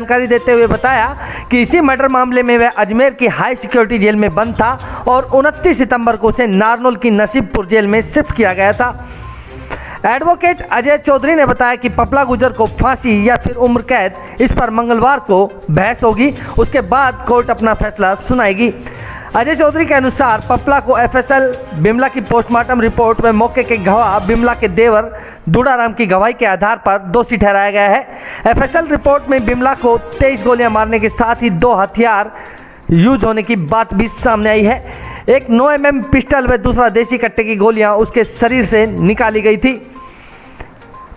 जानकारी देते हुए बताया कि इसी मर्डर मामले में वह अजमेर की हाई सिक्योरिटी जेल में बंद था और 29 सितंबर को उसे नारनौल की नसीबपुर जेल में शिफ्ट किया गया था। एडवोकेट अजय चौधरी ने बताया कि पपला गुजर को फांसी या फिर उम्र कैद, इस पर मंगलवार को बहस होगी, उसके बाद कोर्ट अपना फैसला सुनाएगी। अजय चौधरी के अनुसार पपला को एफएसएल बिमला की पोस्टमार्टम रिपोर्ट व मौके के गवाह बिमला के देवर दूडाराम की गवाही के आधार पर दोषी ठहराया गया है। एफएसएल रिपोर्ट में बिमला को 23 गोलियां मारने के साथ ही 2 हथियार यूज होने की बात भी सामने आई है। एक 9 mm पिस्टल व दूसरा देसी कट्टे की गोलियां उसके शरीर से निकाली गई थी।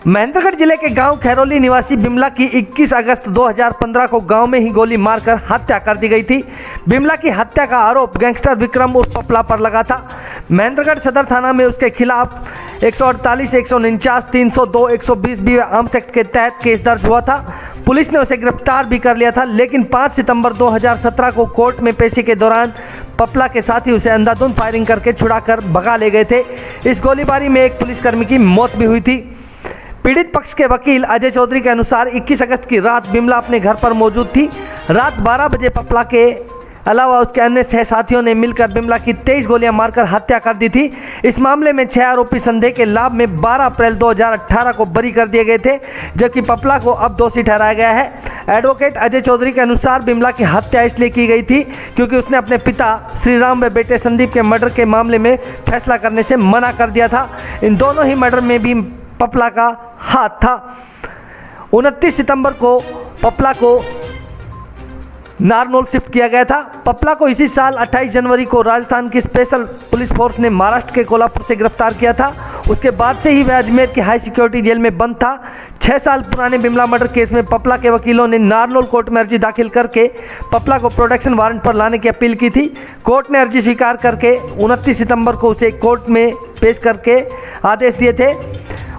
महेंद्रगढ़ जिले के गांव खैरोली निवासी बिमला की 21 अगस्त 2015 को गांव में ही गोली मारकर हत्या कर दी गई थी। बिमला की हत्या का आरोप गैंगस्टर विक्रम उर्फ पपला पर लगा था। महेंद्रगढ़ सदर थाना में उसके खिलाफ 148, 149, 302, 120 आर्म्स एक्ट के तहत केस दर्ज हुआ था। पुलिस ने उसे गिरफ्तार भी कर लिया था, लेकिन 5 सितंबर 2017 को कोर्ट में पेशी के दौरान पपला के साथ ही उसे अंधाधुंध फायरिंग करके छुड़ाकर भगा ले गए थे। इस गोलीबारी में एक पुलिसकर्मी की मौत भी हुई थी। पीड़ित पक्ष के वकील अजय चौधरी के अनुसार 21 अगस्त की रात बिमला अपने घर पर मौजूद थी। रात 12 बजे पपला के अलावा उसके अन्य 6 साथियों ने मिलकर बिमला की 23 गोलियां मारकर हत्या कर दी थी। इस मामले में 6 आरोपी संदेह के लाभ में 12 अप्रैल 2018 को बरी कर दिए गए थे, जबकि पपला को अब दोषी ठहराया गया है। एडवोकेट अजय चौधरी के अनुसार बिमला की हत्या इसलिए की गई थी क्योंकि उसने अपने पिता श्रीराम व बेटे संदीप के मर्डर के मामले में फैसला करने से मना कर दिया था। इन दोनों ही मर्डर में भी पपला का हाथ था। 29 सितंबर को पपला को नारनौल शिफ्ट किया गया था। पपला को इसी साल 28 जनवरी को राजस्थान की स्पेशल पुलिस फोर्स ने महाराष्ट्र के कोल्हापुर से गिरफ्तार किया था। उसके बाद से ही वह अजमेर की हाई सिक्योरिटी जेल में बंद था। 6 साल पुराने बिमला मर्डर केस में पपला के वकीलों ने नारनौल कोर्ट में अर्जी दाखिल करके पपला को प्रोटेक्शन वारंट पर लाने की अपील की थी। कोर्ट ने अर्जी स्वीकार करके 29 सितंबर को उसे कोर्ट में पेश करके आदेश दिए थे।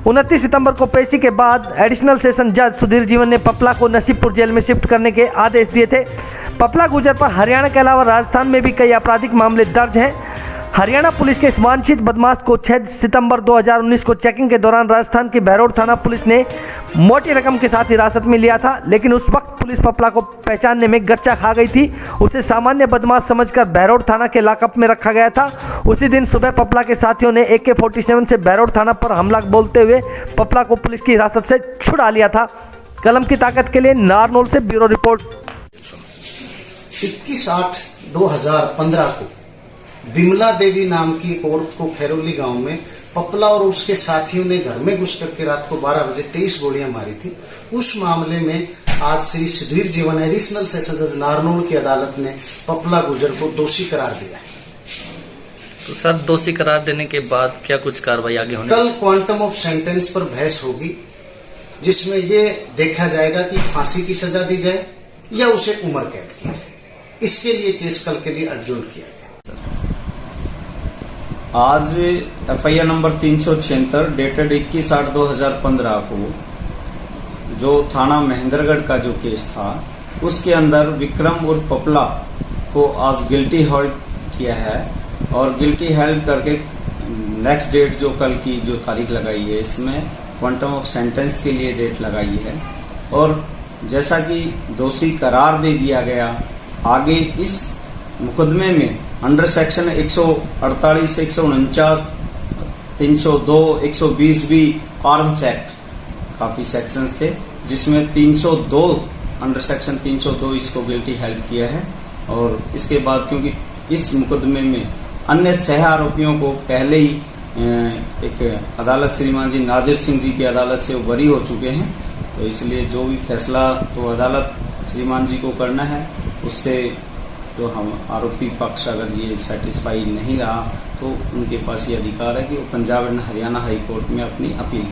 29 सितंबर को पेशी के बाद एडिशनल सेशन जज सुधीर जीवन ने पपला को नसीबपुर जेल में शिफ्ट करने के आदेश दिए थे। पपला गुजर पर हरियाणा के अलावा राजस्थान में भी कई आपराधिक मामले दर्ज हैं। हरियाणा पुलिस के इस वांछित बदमाश को 6 सितंबर 2019 को चेकिंग के दौरान राजस्थान की बहरोड थाना पुलिस ने मोटी रकम के साथ हिरासत में लिया था, लेकिन उस वक्त पुलिस पपला को पहचानने में गच्चा खा गई थी। उसे सामान्य बदमाश समझकर बहरोड थाना के लॉकअप में रखा गया था। उसी दिन सुबह पपला के साथियों ने AK-47 से बहरोड थाना पर हमला बोलते हुए पपला को पुलिस की हिरासत से छुड़ा लिया था। कलम की ताकत के लिए नारनौल से ब्यूरो रिपोर्ट। 21/8/2015 को बिमला देवी नाम की एक औरत को खैरोली गांव में पपला और उसके साथियों ने घर में घुस करके रात को 12 बजे 23 गोलियां मारी थी। उस मामले में आज श्री सुधीर जीवन एडिशनल सेशन जज नारनौल की अदालत ने पपला गुजर को दोषी करार दिया है। तो सर, दोषी करार देने के बाद क्या कुछ कार्रवाई आगे होनी? कल क्वांटम ऑफ सेंटेंस पर बहस होगी, जिसमें ये देखा जाएगा कि फांसी की सजा दी जाए या उसे उम्र कैद की जाए। इसके लिए केस कल के लिए एडजर्न किया गया। आज FIR नंबर 376 डेटेड 21/8/2015 को जो थाना महेंद्रगढ़ का जो केस था, उसके अंदर विक्रम और पपला को आज गिल्टी होल्ड किया है और गिल्टी हेल्ड करके नेक्स्ट डेट जो कल की जो तारीख लगाई है, इसमें क्वांटम ऑफ सेंटेंस के लिए डेट लगाई है और जैसा कि दोषी करार दे दिया गया, आगे इस मुकदमे में अंडर सेक्शन 148, 149, 302, 120 भी आर्म्स एक्ट काफी सेक्शंस थे, जिसमें 302 अंडर सेक्शन 302 इसको गिल्टी हेल्ड किया है। और इसके बाद क्योंकि इस मुकदमे में अन्य सह आरोपियों को पहले ही एक अदालत श्रीमान जी नाजिर सिंह जी की अदालत से बरी हो चुके हैं, तो इसलिए जो भी फैसला तो अदालत श्रीमान जी को करना है, उससे जो हम आरोपी पक्ष अगर ये सेटिस्फाई नहीं रहा तो उनके पास ये अधिकार है कि वो Punjab and Haryana high court में अपनी अपील